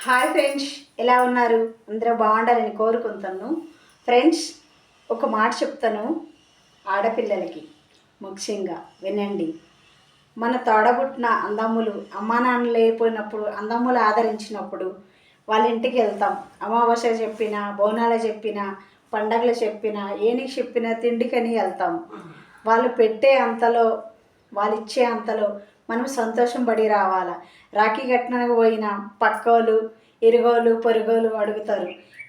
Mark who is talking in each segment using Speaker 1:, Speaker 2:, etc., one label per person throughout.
Speaker 1: Hi friends, ఎలా ఉన్నారు? అందరూ బాగుండాలని కోరుకుంటాను. ఫ్రెండ్స్, ఒక మాట చెప్తాను ఆడపిల్లలకి, ముఖ్యంగా వినండి. మన తోడబుట్టిన అందమ్ములు అమ్మా నాన్న లేకపోయినప్పుడు అందమ్ములు ఆదరించినప్పుడు వాళ్ళ ఇంటికి వెళ్తాం. అమావాస్య చెప్పినా, బోనాలు చెప్పినా, పండగలు చెప్పినా, ఏనికి చెప్పినా తిండికని వెళ్తాం. వాళ్ళు పెట్టే అంతలో, వాళ్ళు ఇచ్చే అంతలో మనం సంతోషం పడి రావాలా. రాఖీ కట్టడానికి పోయిన పక్కోళ్ళు, ఇరుగోళ్ళు, పొరుగోళ్ళు అడుగుతారు,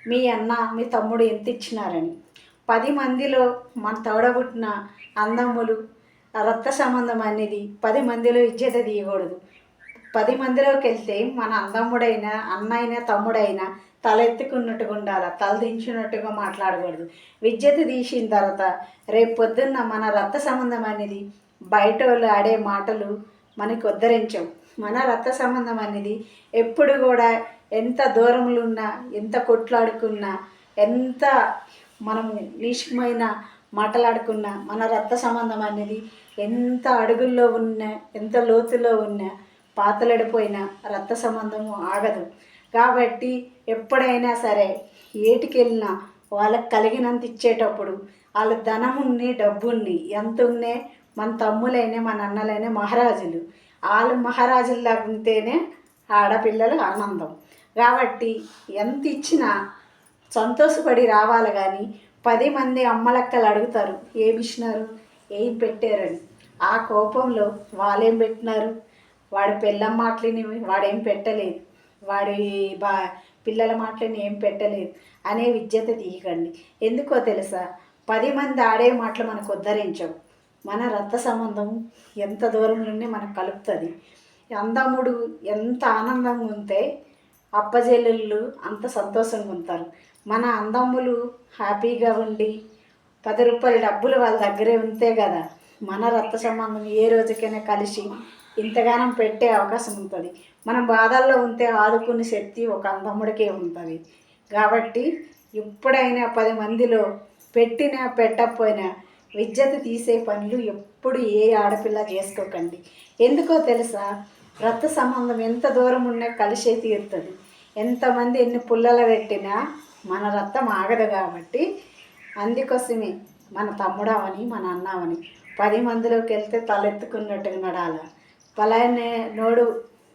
Speaker 1: మీ అన్న మీ తమ్ముడు ఎంత ఇచ్చినారని. 10 మందిలో మన తోడబుట్టిన అందమ్ములు రక్త సంబంధం అనేది 10 మందిలో ఇజ్జత తీయకూడదు. 10 మందిలోకి వెళ్తే మన అందమ్ముడైనా, అన్నైనా, తమ్ముడైనా తల ఎత్తుకున్నట్టుగా ఉండాలి, తల దించినట్టుగా మాట్లాడకూడదు. విజ్జత తీసిన తర్వాత రేపు పొద్దున్న మన రక్త సంబంధం అనేది బయట వాళ్ళు ఆడే మాటలు మనకు ఉద్ధరించవు. మన రక్త సంబంధం అనేది ఎప్పుడు కూడా ఎంత దూరంలో ఉన్నా, ఎంత కొట్లాడుకున్నా, ఎంత మనం నీచమైన మాట్లాడుకున్నా, మన రక్త సంబంధం అనేది ఎంత అడుగుల్లో ఉన్నా, ఎంత లోతులో ఉన్నా, పాతలడిపోయిన రక్త సంబంధము ఆగదు. కాబట్టి ఎప్పుడైనా సరే ఏటికెళ్ళినా వాళ్ళకి కలిగినంత ఇచ్చేటప్పుడు వాళ్ళ ధనముని, డబ్బుని ఎంత ఉన్నే మన తమ్ములైనా మన అన్నలైనా మహారాజులు. వాళ్ళు మహారాజుల్లాగా ఉంటేనే ఆడపిల్లలు ఆనందం. కాబట్టి ఎంత ఇచ్చినా సంతోషపడి రావాలి. కానీ 10 మంది అమ్మలక్కలు అడుగుతారు, ఏమి ఇచ్చినారు, ఏం పెట్టారని. ఆ కోపంలో వాళ్ళేం పెట్టినారు, వాడి పిల్లం మాటలని వాడేం పెట్టలేదు, వాడి పిల్లల మాటలని ఏం పెట్టలేదు అనే విజ్జత తీయకండి. ఎందుకో తెలుసా, 10 మంది ఆడే మాటలు మనకు ఉద్ధరించవు. మన రక్త సంబంధం ఎంత దూరంలోనే మనకు కలుపుతుంది. అందముడు ఎంత ఆనందంగా ఉంటే అప్పజెల్లుళ్ళు అంత సంతోషంగా ఉంటారు. మన అందమ్ములు హ్యాపీగా ఉండి 10 రూపాయల డబ్బులు వాళ్ళ దగ్గరే ఉంటే కదా మన రక్త సంబంధం ఏ రోజుకైనా కలిసి ఇంతగానం పెట్టే అవకాశం ఉంటుంది. మనం బాధల్లో ఉంటే ఆదుకునే శక్తి ఒక అందమ్ముడికే ఉంటుంది. కాబట్టి ఎప్పుడైనా 10 మందిలో పెట్టినా పెట్టకపోయినా విజ్జత తీసే పనులు ఎప్పుడు ఏ ఆడపిల్ల చేసుకోకండి. ఎందుకో తెలుసా, రక్త సంబంధం ఎంత దూరం ఉన్నా కలిసే తీరుతుంది. ఎంతమంది ఎన్ని పుల్లలు పెట్టినా మన రక్తం ఆగదు. కాబట్టి అందుకోసమే మన తమ్ముడవని మన అన్నవని 10 మందిలోకి వెళ్తే తలెత్తుకున్నట్టుగా నడాల. పలానే నోడు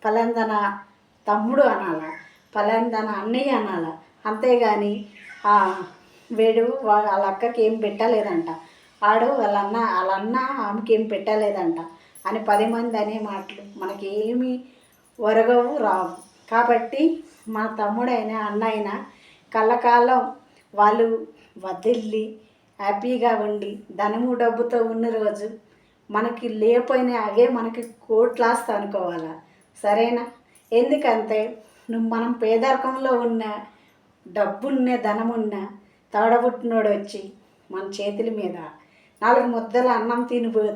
Speaker 1: పలాందన తమ్ముడు అనాల, పలాందన అన్నయ్య అనాల. అంతేగాని వేడు వాళ్ళ అక్కకి ఏం పెట్టలేదంట, ఆడు వాళ్ళ అన్న ఆమెకి ఏం పెట్టలేదంట అని 10 మంది అనే మాటలు మనకేమీ ఒరగవు, రావు. కాబట్టి మా తమ్ముడైనా అన్న అయినా కళ్ళకాలం వాళ్ళు వదిలి హ్యాపీగా ఉండి ధనము డబ్బుతో ఉన్న రోజు మనకి లేకపోయినా అవే మనకి కోట్లాస్తా అనుకోవాలా. సరేనా? ఎందుకంటే మనం పేదరికంలో ఉన్న డబ్బున్న ధనమున్న తోడబుట్టినోడు వచ్చి మన చేతుల మీద 4 ముద్దల అన్నం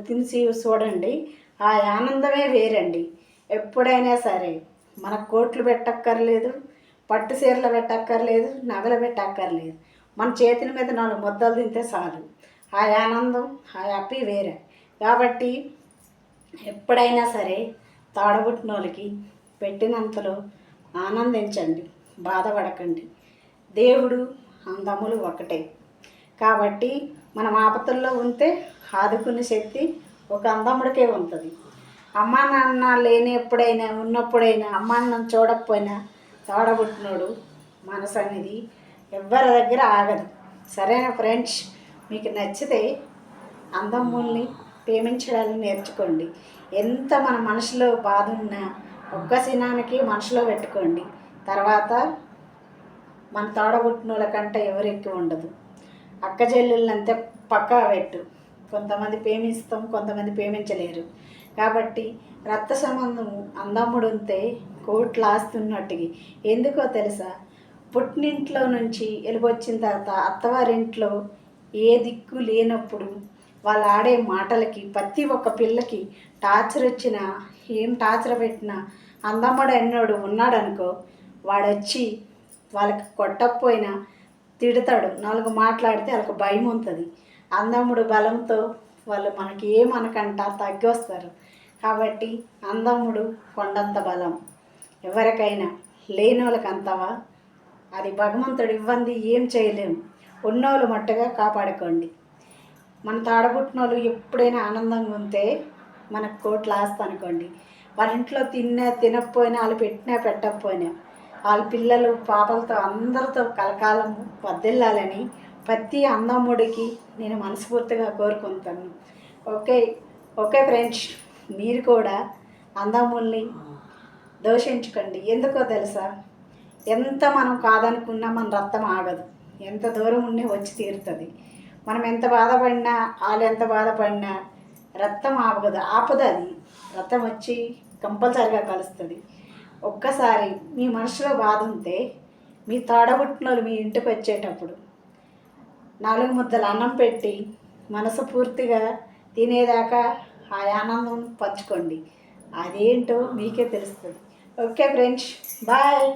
Speaker 1: తినిసి చూడండి, ఆ ఆనందమే వేరండి. ఎప్పుడైనా సరే మన కోట్లు పెట్టక్కర్లేదు, పట్టు చీరలు పెట్టక్కర్లేదు, నగలు పెట్టక్కర్లేదు. మన చేతుల మీద 4 ముద్దలు తింటే చాలు. ఆ ఆనందం, ఆ హ్యాపీ వేరే. కాబట్టి ఎప్పుడైనా సరే తోడబుట్టిన వాళ్ళకి పెట్టినంతలో ఆనందించండి, బాధపడకండి. దేవుడు అందములు ఒకటే. కాబట్టి మనం ఆపత్తుల్లో ఉంటే ఆదుకునే శక్తి ఒక అందముడికే ఉంటుంది. అమ్మా నాన్న లేని ఎప్పుడైనా ఉన్నప్పుడైనా అమ్మా నాన్న చూడకపోయినా తోడబుట్టినోడు మనసు అనేది ఎవరి దగ్గర ఆగదు. సరేనా ఫ్రెండ్స్? మీకు నచ్చితే అందమ్ముల్ని ప్రేమించడాన్ని నేర్చుకోండి. ఎంత మన మనసులో బాధ ఉన్నా ఒక్క సినానికి మనసులో పెట్టుకోండి. తర్వాత మన తోడబుట్టినోళ్ళ కంటే ఎవరు ఎక్కువ ఉండదు. అక్క చెల్లెళ్ళంతే పక్కా పెట్టు. కొంతమంది ప్రేమిస్తాం, కొంతమంది ప్రేమించలేరు. కాబట్టి రక్త సంబంధము అందమ్ముడు ఉంటే కోట్లు ఆస్తున్నట్టుగా. ఎందుకో తెలుసా, పుట్టినింట్లో నుంచి వెళ్ళిపోచ్చిన తర్వాత అత్తవారింట్లో ఏ దిక్కు లేనప్పుడు వాళ్ళు ఆడే మాటలకి ప్రతి ఒక్క పిల్లకి టార్చర్ వచ్చినా, ఏం టార్చర్ పెట్టినా అందమ్ముడు అన్నోడు ఉన్నాడనుకో, వాడొచ్చి వాళ్ళకి కొట్టకపోయినా తిడతాడు. 4 మాట్లాడితే వాళ్ళకి భయం ఉంటుంది. అందమ్ముడు బలంతో వాళ్ళు మనకి ఏమనకంట తగ్గొస్తారు. కాబట్టి అందమ్ముడు కొండంత బలం ఎవరికైనా. లేని వాళ్ళకి అంతవా? అది భగవంతుడు ఇవ్వంది ఏం చేయలేము. ఉన్నోళ్ళు మట్టుగా కాపాడుకోండి. మన తాడబుట్టినోళ్ళు ఎప్పుడైనా ఆనందంగా ఉంటే మనకు కోట్లు ఆస్తి అనుకోండి. వాళ్ళ ఇంట్లో తిన్నా తినకపోయినా, వాళ్ళు పెట్టినా పెట్టకపోయినా, వాళ్ళ పిల్లలు పాపలతో అందరితో కలకాలం వర్ధిల్లాలని ప్రతి అందమ్ముడికి నేను మనస్ఫూర్తిగా కోరుకుంటాను. ఓకే ఓకే ఫ్రెండ్స్, మీరు కూడా అందమ్ముల్ని దోషించుకోండి. ఎందుకో తెలుసా? ఎంత మనం కాదనుకున్నా మన రక్తం ఆగదు. ఎంత దూరం ఉండి వచ్చి తీరుతుంది. మనం ఎంత బాధపడినా, వాళ్ళు ఎంత బాధపడినా రక్తం ఆపదు. అది రక్తం వచ్చి కంపల్సరిగా కలుస్తుంది. ఒక్కసారి మీ మనసులో బాధ ఉంటే మీ తోడబుట్టినోళ్ళు మీ ఇంటికి వచ్చేటప్పుడు 4 ముద్దలు అన్నం పెట్టి మనసు పూర్తిగా తినేదాకా ఆ ఆనందం పంచుకోండి. అదేంటో మీకే తెలుస్తుంది. Okay friends, bye.